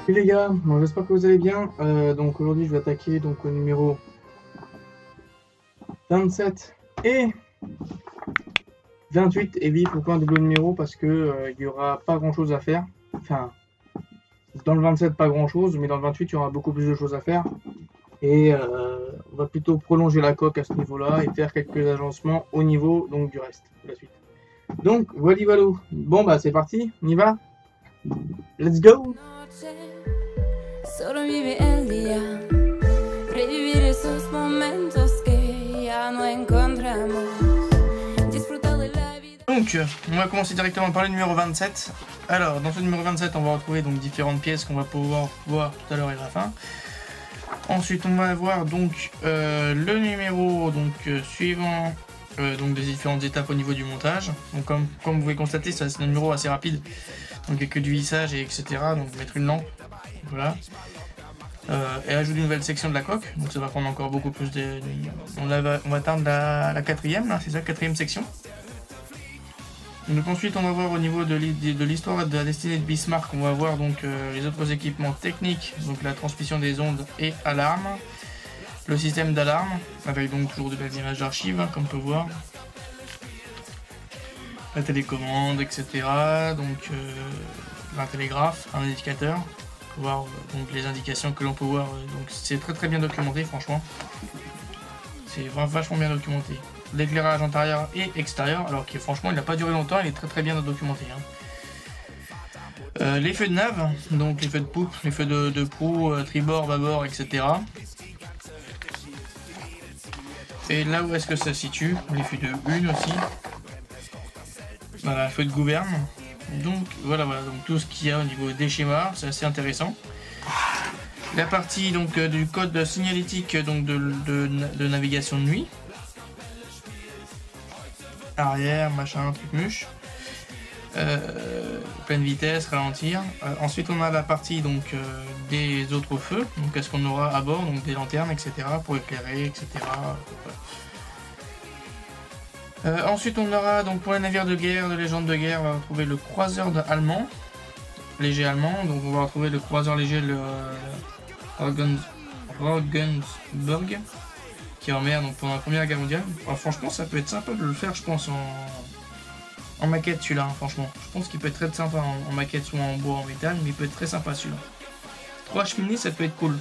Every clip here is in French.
Et les gars, bon, j'espère que vous allez bien. Donc aujourd'hui je vais attaquer donc au numéro 27 et 28 et vif au point double numéro parce que il y aura pas grand chose à faire. Enfin, dans le 27 pas grand chose, mais dans le 28 il y aura beaucoup plus de choses à faire. Et on va plutôt prolonger la coque à ce niveau-là et faire quelques agencements au niveau donc du reste de la suite. Donc voilà, voilà. Bon bah c'est parti, on y va. Let's go. Solo vive el día, revivir esos momentos que ya no encontramos, disfrutar de la vida. Donc, on va commencer directement par le numéro 27. Alors, dans ce numéro 27, on va retrouver donc différentes pièces qu'on va pouvoir voir tout à l'heure et à la fin. Ensuite, on va avoir donc le numéro suivant, donc des différentes étapes au niveau du montage. Donc, comme vous pouvez constater, c'est un numéro assez rapide. Donc, il n'y a que du vissage et etc. Donc, mettre une lampe. Voilà. Et ajouter une nouvelle section de la coque, donc ça va prendre encore beaucoup plus de... On va atteindre la quatrième, là, c'est ça, quatrième section. Donc ensuite on va voir au niveau de l'histoire de la destinée de Bismarck, on va voir donc les autres équipements techniques, donc la transmission des ondes et alarme, le système d'alarme, avec donc toujours de belles images d'archives, hein, comme on peut voir, la télécommande, etc. Donc un télégraphe, un indicateur. Voir donc les indications que l'on peut voir, donc c'est très bien documenté, franchement c'est vachement bien documenté. L'éclairage intérieur et extérieur, alors que franchement il n'a pas duré longtemps, il est très bien documenté, hein. Les feux de nave, donc les feux de poupe, les feux de proue, tribord, bâbord, etc. Et là où est-ce que ça se situe, les feux de une aussi, voilà, feu de gouverne. Donc voilà, donc tout ce qu'il y a au niveau des schémas, c'est assez intéressant. La partie donc du code signalétique donc de navigation de nuit. Arrière, machin, truc muche. Pleine vitesse, ralentir. Ensuite on a la partie donc des autres feux. Donc qu'est-ce qu'on aura à bord, donc des lanternes, etc. pour éclairer, etc. Ensuite on aura donc pour les navires de guerre, de légende de guerre, on va retrouver le croiseur allemand, léger allemand, donc on va retrouver le croiseur léger, le Regensburg, qui est en mer donc pendant la Première Guerre mondiale. Alors, franchement ça peut être sympa de le faire, je pense, en maquette celui-là, hein, franchement. Je pense qu'il peut être très sympa en maquette, soit en bois, en métal, mais il peut être très sympa celui-là. 3 cheminées, ça peut être cool.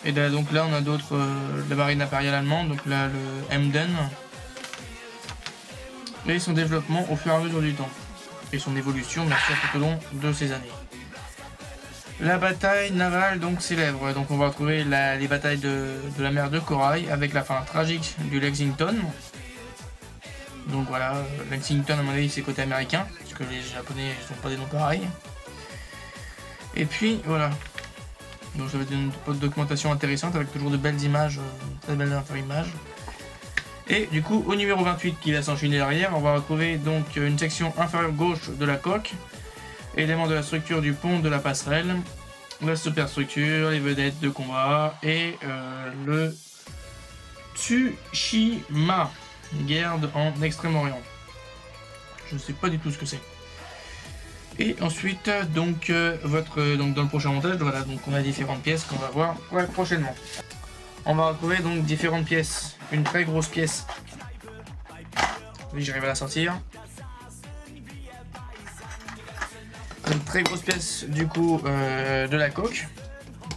Et là, donc là on a d'autres, la marine impériale allemande, donc là le Emden, et son développement au fur et à mesure du temps, et son évolution bien sûr tout au long de ces années. La bataille navale donc célèbre, donc on va retrouver les batailles de la mer de Corail avec la fin tragique du Lexington. Donc voilà, Lexington à mon avis c'est côté américain, parce que les japonais ne sont pas des noms pareils. Et puis voilà. Donc ça va être une documentation intéressante avec toujours de belles images, très belles images. Et du coup au numéro 28 qui va s'enchaîner derrière, on va retrouver donc une section inférieure gauche de la coque, éléments de la structure du pont de la passerelle, la superstructure, les vedettes de combat et le Tsushima, guerre en Extrême-Orient. Je ne sais pas du tout ce que c'est. Et ensuite, donc, dans le prochain montage, voilà, donc on a différentes pièces qu'on va voir prochainement. On va retrouver donc différentes pièces. Une très grosse pièce. Oui, j'arrive à la sortir. Une très grosse pièce du coup de la coque,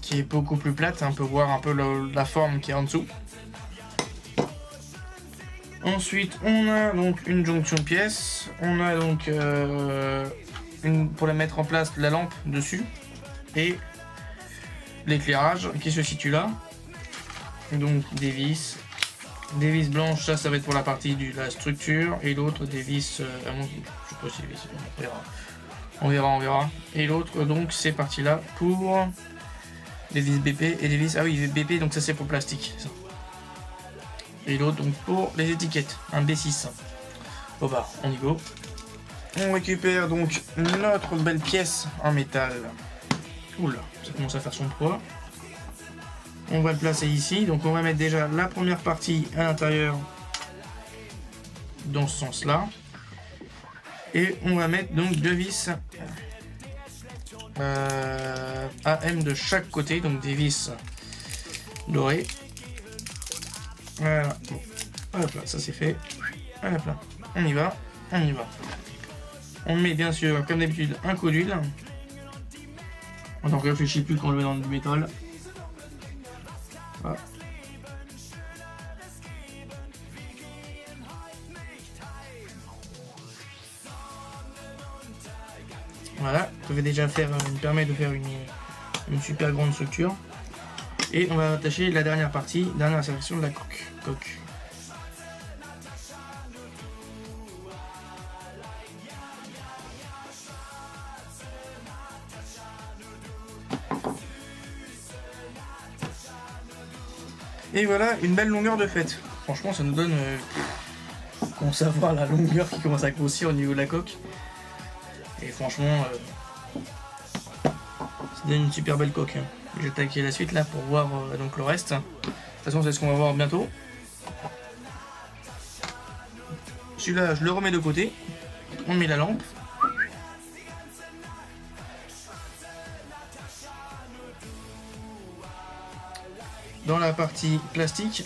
qui est beaucoup plus plate. On peut voir un peu la forme qui est en dessous. Ensuite, on a donc une jonction de pièces. On a donc pour la mettre en place la lampe dessus et l'éclairage qui se situe là. Donc des vis blanches, ça va être pour la partie de la structure, et l'autre des vis, je sais pas si les vis, on verra. Et l'autre donc c'est parti là pour les vis BP et les vis, ah oui BP, donc ça c'est pour plastique ça. Et l'autre donc pour les étiquettes, un B6. Bon bah on y go. On récupère donc notre belle pièce en métal. Oula, ça commence à faire son poids. On va le placer ici. Donc on va mettre déjà la première partie à l'intérieur dans ce sens-là. Et on va mettre donc deux vis AM de chaque côté, donc des vis dorées. Voilà, bon. Hop là, ça c'est fait. Hop là, on y va, on y va. On met bien sûr, comme d'habitude, un coup d'huile. On n'en réfléchit plus quand on le met dans du métal. Voilà. Voilà, ça fait déjà faire, me permet de faire une super grande structure. Et on va attacher la dernière partie, dernière section de la coque. Et voilà, une belle longueur de fête. Franchement, ça nous donne... on commence à voir la longueur qui commence à grossir au niveau de la coque. Et franchement, ça donne une super belle coque. Je vais attaquer la suite là pour voir donc le reste. De toute façon, c'est ce qu'on va voir bientôt. Celui-là, je le remets de côté. On met la lampe. Dans la partie plastique,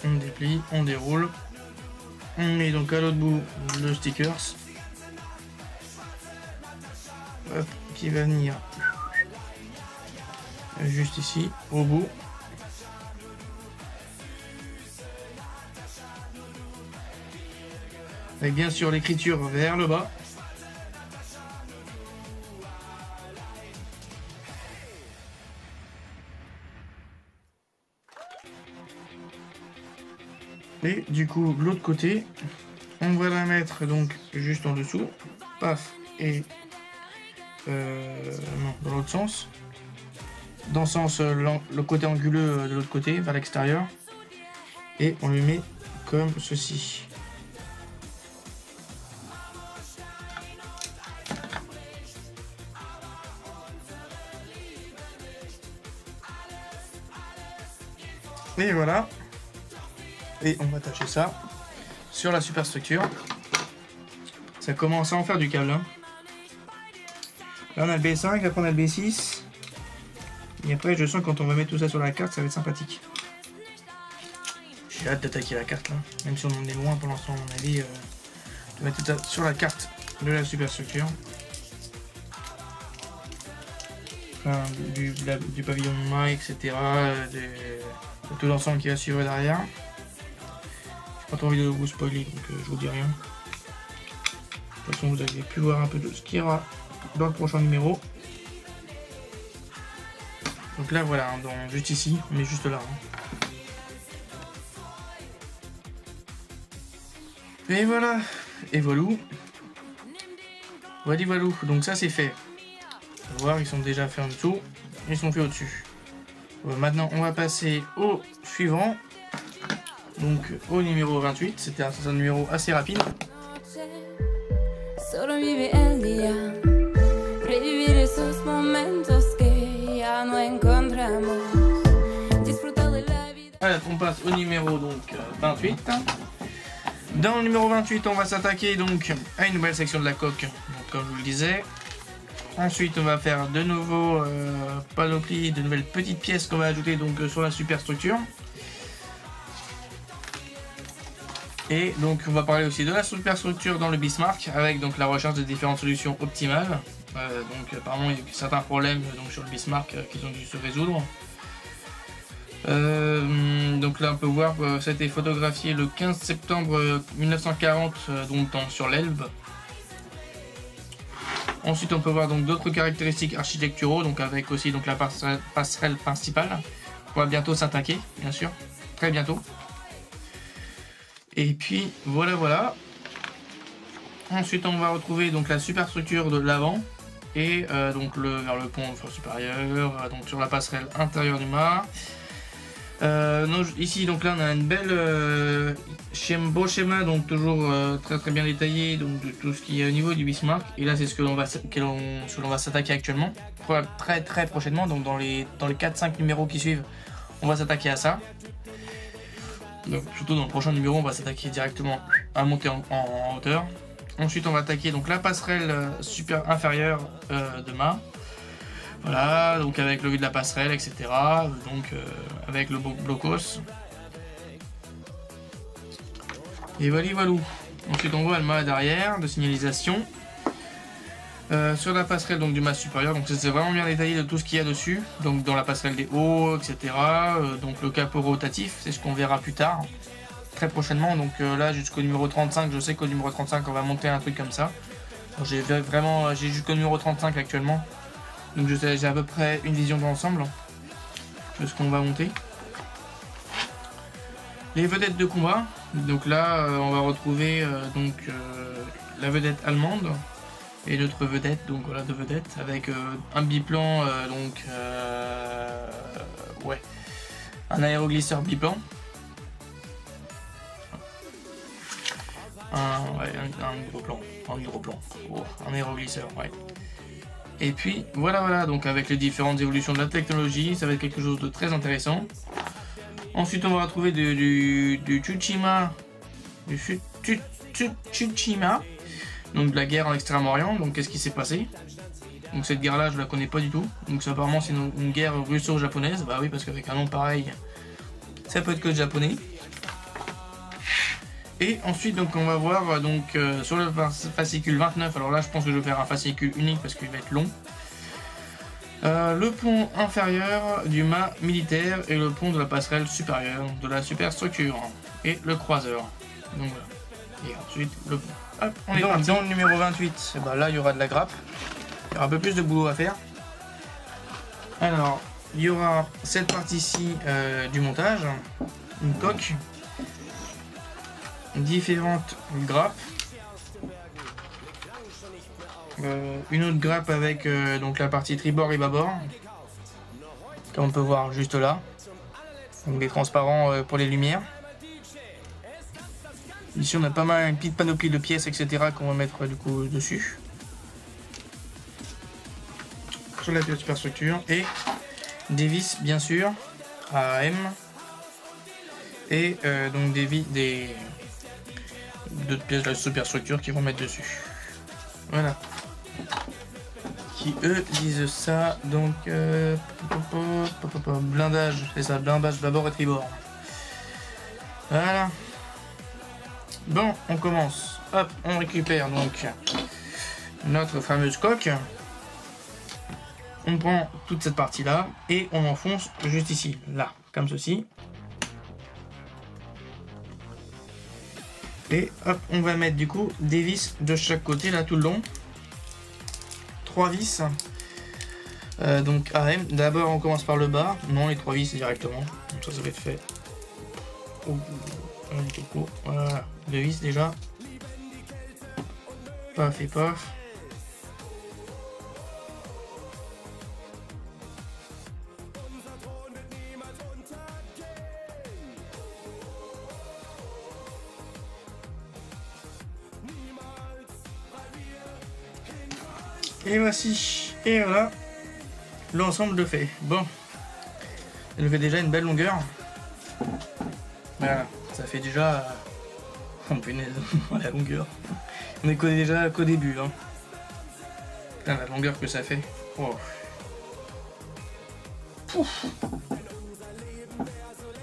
on déplie, on déroule. On met donc à l'autre bout le stickers. Hop, qui va venir juste ici, au bout. Avec bien sûr l'écriture vers le bas. Et du coup, de l'autre côté, on va la mettre donc juste en dessous. Paf, et non, dans l'autre sens. Dans le sens, le côté anguleux de l'autre côté, vers l'extérieur. Et on le met comme ceci. Et voilà. Et on va attacher ça sur la superstructure. Ça commence à en faire du câble. Hein. Là on a le B5, après on a le B6. Et après je sens que quand on va mettre tout ça sur la carte, ça va être sympathique. J'ai hâte d'attaquer la carte là. Même si on en est loin pour l'instant à mon avis. De mettre tout ça sur la carte de la superstructure. Enfin, du pavillon de main, etc. De tout l'ensemble qui va suivre derrière. J'ai pas trop envie de vous spoiler, donc je vous dis rien. De toute façon, vous avez pu voir un peu de ce qu'il y aura dans le prochain numéro. Donc là, voilà, hein, juste ici, on est juste là. Hein. Et voilà, et voilou. Voilou, donc ça c'est fait. On va voir, ils sont déjà faits en dessous, ils sont faits au-dessus. Maintenant, on va passer au suivant. Donc au numéro 28, c'était un numéro assez rapide. Solo vive el día, revivir esos momentos que ya no encontramos, disfrutar de la vida. Voilà, on passe au numéro donc 28. Dans le numéro 28, on va s'attaquer donc à une nouvelle section de la coque, donc, comme je vous le disais. Ensuite, on va faire de nouveaux panoplies, de nouvelles petites pièces qu'on va ajouter donc sur la superstructure. Et donc on va parler aussi de la superstructure dans le Bismarck avec donc la recherche de différentes solutions optimales. Donc apparemment il y a certains problèmes donc, sur le Bismarck qui ont dû se résoudre. Donc là on peut voir que ça a été photographié le 15 septembre 1940 donc sur l'Elbe. Ensuite on peut voir donc d'autres caractéristiques architecturaux donc avec aussi donc la passerelle principale. On va bientôt s'attaquer bien sûr, très bientôt. Et puis voilà. Ensuite on va retrouver donc la superstructure de l'avant et donc vers le pont supérieur, donc sur la passerelle intérieure du mât. Ici donc là on a une belle beau schéma donc toujours très bien détaillé donc de tout ce qui est au niveau du Bismarck. Et là c'est ce que l'on va s'attaquer actuellement, très prochainement. Donc dans les 4-5 numéros qui suivent, on va s'attaquer à ça. Donc plutôt dans le prochain numéro on va s'attaquer directement à monter en hauteur. Ensuite, on va attaquer donc la passerelle super inférieure de mât. Voilà, donc avec le vue de la passerelle, etc. Donc avec le blocos. Et voilà. Ensuite, on voit le mât d'arrière de signalisation. Sur la passerelle donc, du mât supérieur, donc c'est vraiment bien détaillé de tout ce qu'il y a dessus. Donc dans la passerelle des hauts, etc. Donc le capot rotatif, c'est ce qu'on verra plus tard. Très prochainement, donc là jusqu'au numéro 35, je sais qu'au numéro 35 on va monter un truc comme ça. J'ai jusqu'au numéro 35 actuellement, donc j'ai à peu près une vision d'ensemble de ce qu'on va monter. Les vedettes de combat, donc là on va retrouver la vedette allemande et d'autres vedettes, donc voilà, deux vedettes avec un biplan, un aéroglisseur biplan. Un aéroglisseur, ouais. Et puis voilà, donc avec les différentes évolutions de la technologie, ça va être quelque chose de très intéressant. Ensuite, on va retrouver du Tsushima, donc de la guerre en Extrême-Orient. Donc qu'est-ce qui s'est passé? Donc cette guerre-là, je la connais pas du tout. Donc apparemment c'est une guerre russo-japonaise. Bah oui, parce qu'avec un nom pareil, ça peut être que japonais. Et ensuite, donc, on va voir sur le fascicule 29. Alors là, je pense que je vais faire un fascicule unique parce qu'il va être long. Le pont inférieur du mât militaire et le pont de la passerelle supérieure de la superstructure et le croiseur. Donc voilà. Et ensuite, le pont. Hop, on est parti. Dans le numéro 28, et ben là, il y aura de la grappe. Il y aura un peu plus de boulot à faire. Alors, il y aura cette partie-ci du montage, une coque. Différentes grappes, une autre grappe avec donc la partie tribord et bâbord, comme on peut voir juste là, donc des transparents pour les lumières. Ici on a pas mal une petite panoplie de pièces, etc. qu'on va mettre du coup dessus sur la superstructure, et des vis bien sûr à AM, et donc d'autres pièces de la superstructure qui vont mettre dessus. Voilà. Qui eux disent ça, donc blindage, c'est ça, blindage bâbord et tribord. Voilà. Bon, on commence. Hop, on récupère donc notre fameuse coque. On prend toute cette partie là et on enfonce juste ici, là, comme ceci. Et hop, on va mettre du coup des vis de chaque côté là tout le long. 3 vis. Donc AM. D'abord on commence par le bas. Non, les 3 vis directement. Donc ça va être fait. Voilà. 2 vis déjà. Paf et paf. Et voici, et voilà, l'ensemble de fait. Bon, elle fait déjà une belle longueur. Voilà, ça fait déjà... Oh punaise, la longueur. On est déjà qu'au début. Hein. Putain, la longueur que ça fait. Oh. Pouf.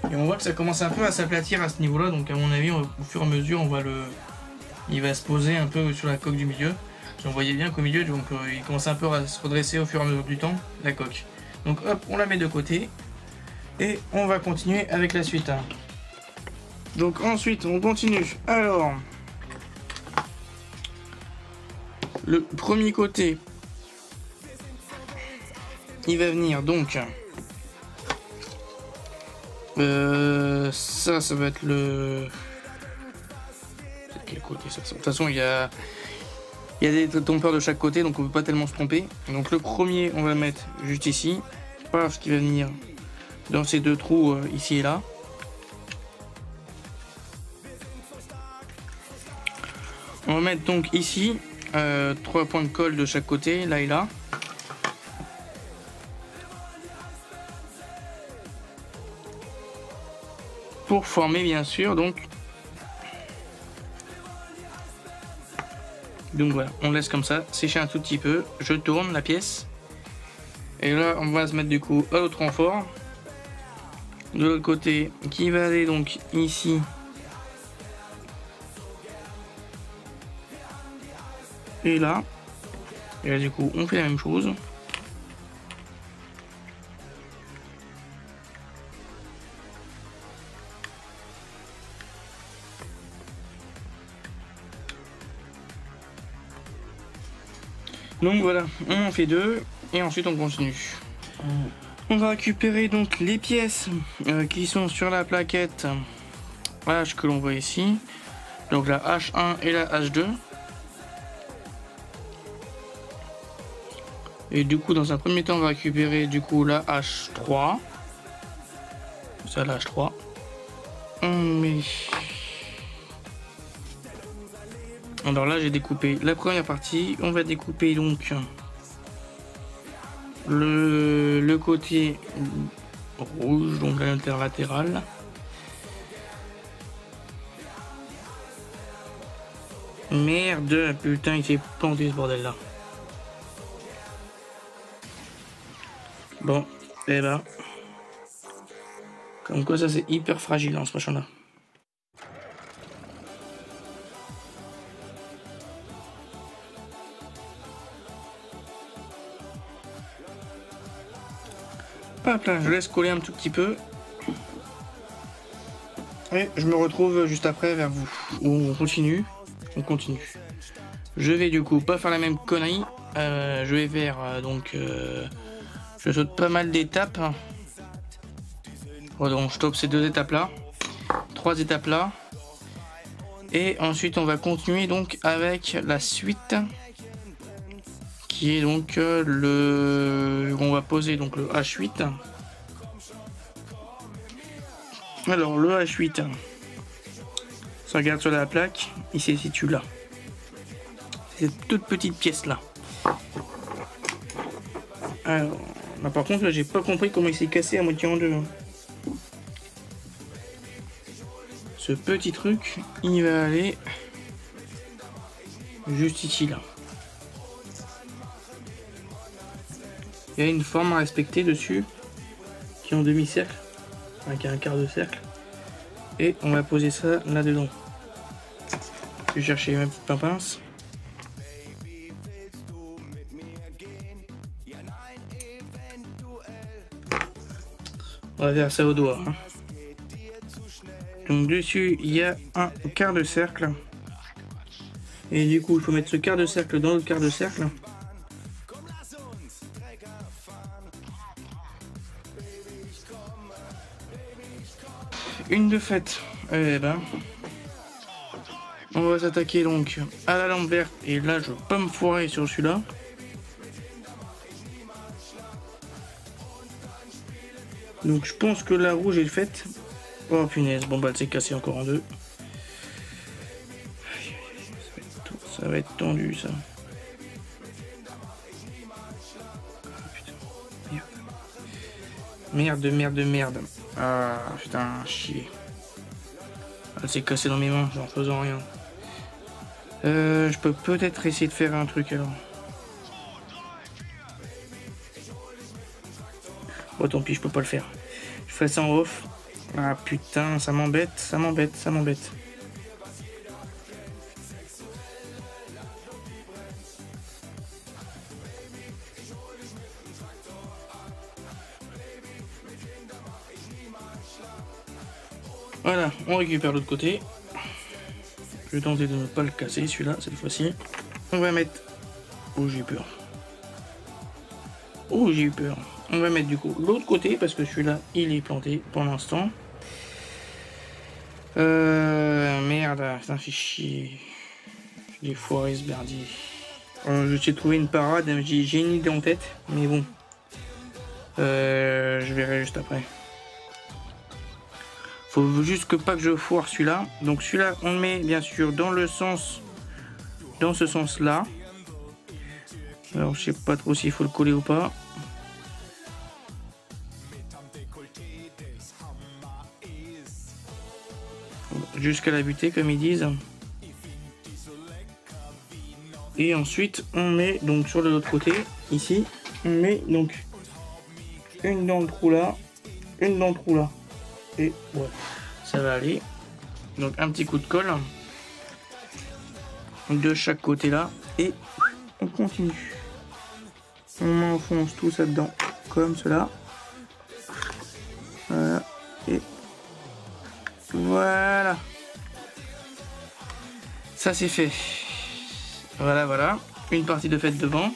Et on voit que ça commence un peu à s'aplatir à ce niveau-là. Donc à mon avis, au fur et à mesure, il va se poser un peu sur la coque du milieu. On voyait bien qu'au milieu, donc il commence un peu à se redresser au fur et à mesure du temps, la coque. Donc hop, on la met de côté et on va continuer avec la suite. Donc ensuite, on continue. Alors, le premier côté, il va venir donc. Ça va être le. Quel côté ça? De toute façon, il y a des trompeurs de chaque côté, donc on ne peut pas tellement se tromper. Donc le premier, on va le mettre juste ici. Paf, qui va venir dans ces deux trous ici et là. On va mettre donc ici 3 points de colle de chaque côté, là et là. Pour former bien sûr donc Donc voilà, on laisse comme ça sécher un tout petit peu. Je tourne la pièce. Et là, on va se mettre du coup à l'autre renfort. De l'autre côté, qui va aller donc ici. Et là. Et là, du coup, on fait la même chose. Donc voilà, on en fait deux et ensuite on continue. On va récupérer donc les pièces qui sont sur la plaquette H que l'on voit ici. Donc la H1 et la H2. Et du coup dans un premier temps on va récupérer du coup la H3. Ça la H3. On met... Alors là j'ai découpé la première partie, on va découper donc le côté rouge, donc l'interlatéral. Merde, putain il s'est planté ce bordel là. Bon, et là, comme quoi ça c'est hyper fragile hein, ce machin là. Hop là, je laisse coller un tout petit peu. Et je me retrouve juste après vers vous. Où on continue. On continue. Je vais du coup pas faire la même connerie. Je vais faire donc... je saute pas mal d'étapes. Bon, donc je stoppe ces deux étapes là. 3 étapes là. Et ensuite on va continuer donc avec la suite. Qui est donc on va poser donc le H8. Alors le H8, ça regarde sur la plaque, il se situe là. Cette toute petite pièce là. Alors là, par contre là j'ai pas compris comment il s'est cassé à moitié en deux. Ce petit truc, il va aller juste ici là. Il y a une forme à respecter dessus qui est en demi-cercle, enfin, qui a un quart de cercle. Et on va poser ça là-dedans. Je vais chercher ma petite pince. On va faire ça au doigt. Hein. Donc dessus, il y a un quart de cercle. Et du coup, il faut mettre ce quart de cercle dans le quart de cercle. Une de fait, eh ben, on va s'attaquer donc à la lampe verte et là je peux pas me foirer sur celui-là. Donc je pense que la rouge est faite. Oh punaise, bon bah elle s'est cassée encore en deux. Ça va être tendu ça. Merde, merde, merde. Ah putain, chier. Elle s'est cassée dans mes mains en faisant rien. Je peux peut-être essayer de faire un truc alors. Oh tant pis, je peux pas le faire. Je fais ça en off. Ah putain, ça m'embête, ça m'embête, ça m'embête. Voilà, on récupère l'autre côté. Je vais tenter de ne pas le casser celui-là cette fois-ci. On va mettre... Oh j'ai eu peur. Oh j'ai eu peur. On va mettre du coup l'autre côté parce que celui-là il est planté pour l'instant. Merde, ça fait chier. J'ai foiré ce merdier. Je sais trouver une parade, j'ai une idée en tête, mais bon. Je verrai juste après. Faut juste que pas que je foire celui-là. Donc celui-là, on le met bien sûr dans le sens, dans ce sens-là. Alors je sais pas trop s'il faut le coller ou pas. Jusqu'à la butée comme ils disent. Et ensuite, on met donc sur l'autre côté, ici, on met donc une dans le trou là, une dans le trou là. Et ouais, ça va aller. Donc un petit coup de colle de chaque côté là. Et on continue. On enfonce tout ça dedans, comme cela. Voilà. Et voilà. Ça c'est fait. Voilà, voilà. Une partie de faite devant.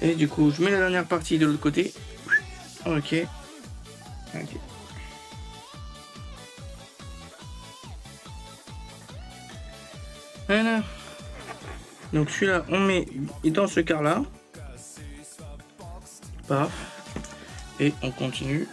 Et du coup, je mets la dernière partie de l'autre côté. Ok. Ok. Voilà. Donc celui-là, on met dans ce quart-là. Paf. Et on continue.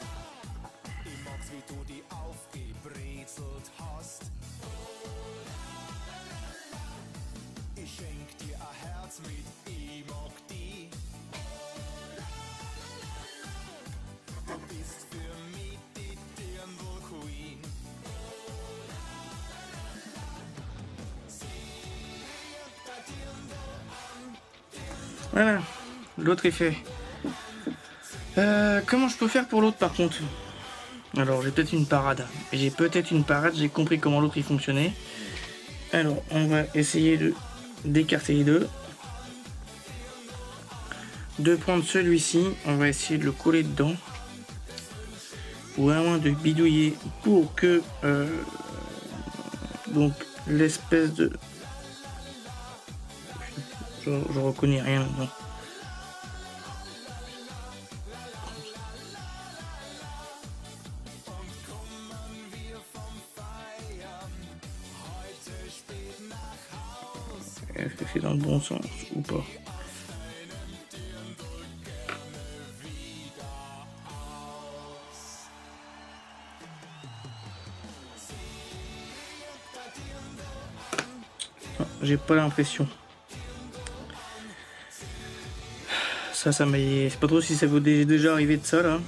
Voilà, l'autre est fait. Comment je peux faire pour l'autre par contre? Alors j'ai peut-être une parade. J'ai compris comment l'autre il fonctionnait. Alors on va essayer d'écarter les deux. De prendre celui-ci, on va essayer de le coller dedans. Ou à moins de bidouiller pour que donc l'espèce de... Je reconnais rien maintenant. Est-ce que c'est dans le bon sens ou pas? J'ai pas l'impression. Ça m'est... C'est pas trop si ça vous est déjà arrivé de ça là.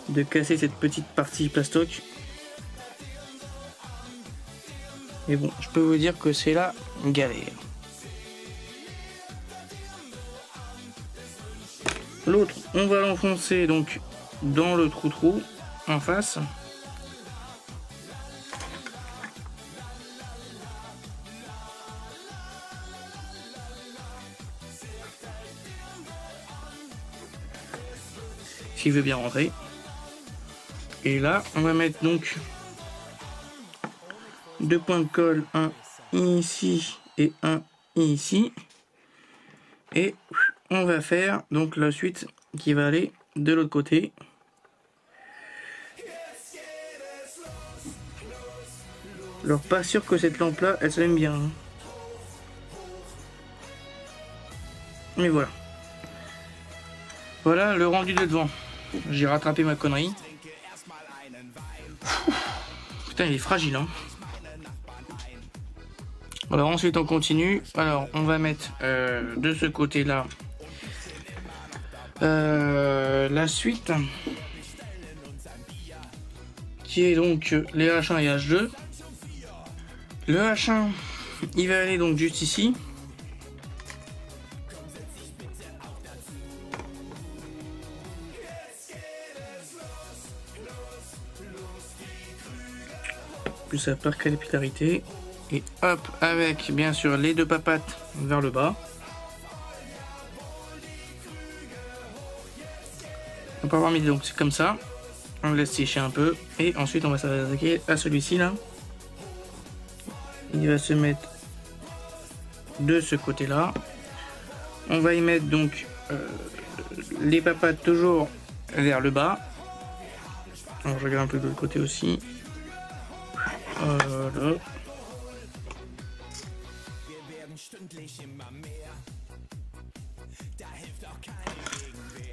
De casser cette petite partie plastoc. Mais bon, je peux vous dire que c'est la galère. L'autre, on va l'enfoncer donc dans le trou en face. S'il veut bien rentrer. Et là, on va mettre donc 2 points de colle, un ici et un ici. Et on va faire donc la suite qui va aller de l'autre côté. Alors pas sûr que cette lampe là, elle s'allume bien. Hein. Mais voilà. Voilà le rendu de devant. J'ai rattrapé ma connerie. Putain, il est fragile, hein. Alors ensuite on continue. Alors on va mettre de ce côté là la suite qui est donc les H1 et H2. Le H1 il va aller donc juste ici. Plus sa percapillarité. Et hop, avec bien sûr les 2 papates vers le bas. On peut avoir mis donc c'est comme ça. On le laisse sécher un peu. Et ensuite on va s'attaquer à celui-ci là. Il va se mettre de ce côté là. On va y mettre donc les papates toujours vers le bas. Alors je regarde un peu de l'autre côté aussi. Voilà.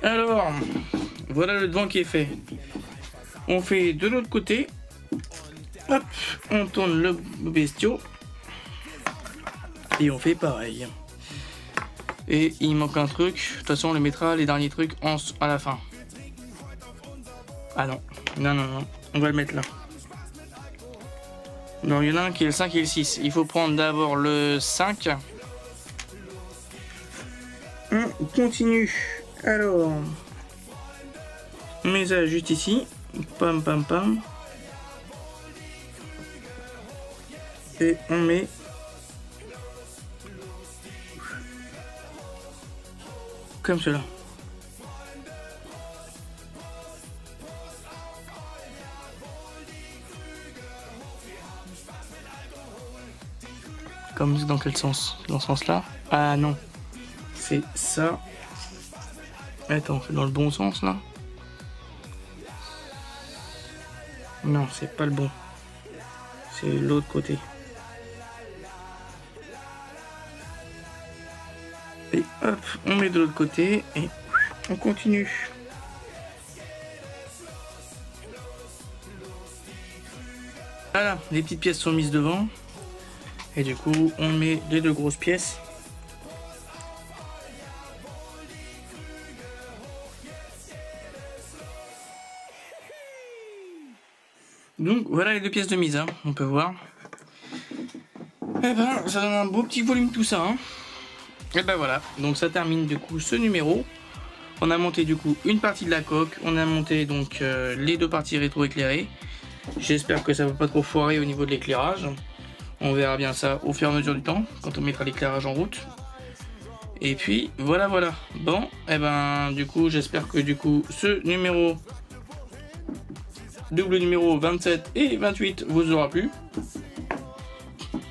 Alors, voilà le devant qui est fait. On fait de l'autre côté. Hop, on tourne le bestiau. Et on fait pareil. Et il manque un truc. De toute façon, on les mettra les derniers trucs à la fin. Ah non. Non. On va le mettre là. Donc il y en a un qui est le 5 et le 6. Il faut prendre d'abord le 5 On continue. Alors, on met ça juste ici. Pam pam pam. Et on met comme cela. Comme dans quel sens? Dans ce sens-là? Ah non. C'est ça. Attends, c'est dans le bon sens là? Non, c'est pas le bon. C'est l'autre côté. Et hop, on met de l'autre côté et on continue. Voilà, les petites pièces sont mises devant. Et du coup, on met les deux grosses pièces. Donc voilà les deux pièces de mise, hein, on peut voir. Et ben, ça donne un beau petit volume tout ça. Hein. Et ben voilà, donc ça termine du coup ce numéro. On a monté du coup une partie de la coque, on a monté donc les deux parties rétro-éclairées. J'espère que ça va pas trop foirer au niveau de l'éclairage. On verra bien ça au fur et à mesure du temps, quand on mettra l'éclairage en route. Et puis voilà. Bon, et ben du coup j'espère que du coup ce numéro, double numéro 27 et 28 vous aura plu.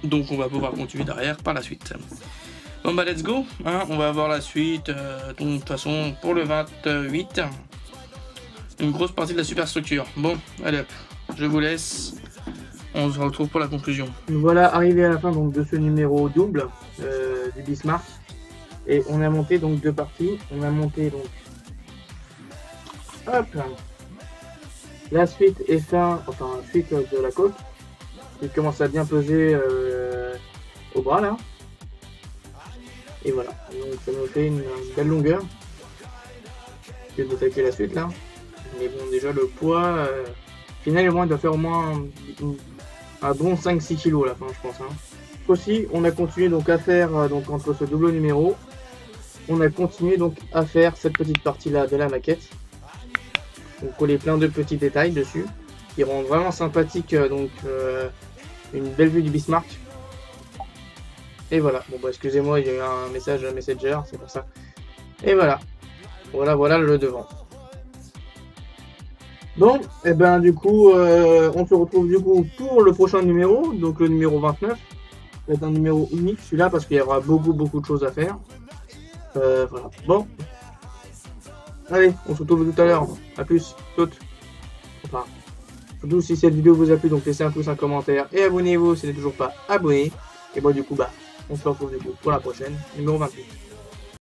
Donc on va pouvoir continuer derrière par la suite. Bon bah let's go, hein, on va voir la suite. Donc de toute façon pour le 28, une grosse partie de la superstructure. Bon, allez hop, je vous laisse. On se retrouve pour la conclusion. Voilà, arrivé à la fin donc, de ce numéro double du Bismarck. Et on a monté donc deux parties. On a monté donc hop, la suite F1, enfin suite de la coque, qui commence à bien peser au bras là. Et voilà, donc ça nous fait une belle longueur. Je vais attaquer la suite là. Mais bon, déjà le poids, finalement il doit faire au moins un bon 5-6 kg à la fin, je pense. Hein. Aussi, on a continué donc à faire, donc entre ce double numéro, on a continué donc à faire cette petite partie là de la maquette. Donc coller plein de petits détails dessus, qui rend vraiment sympathique donc une belle vue du Bismarck. Et voilà, bon bah excusez-moi, il y a eu un message Messenger, c'est pour ça. Et voilà, voilà le devant. Bon, et ben du coup, on se retrouve du coup pour le prochain numéro, donc le numéro 29. C'est un numéro unique celui-là parce qu'il y aura beaucoup de choses à faire. Voilà, bon. Allez, on se retrouve tout à l'heure. A plus, toutes. Enfin, surtout si cette vidéo vous a plu, donc laissez un pouce, un commentaire et abonnez-vous si vous n'êtes toujours pas abonné. Et moi du coup, bah, on se retrouve du coup pour la prochaine, numéro 28.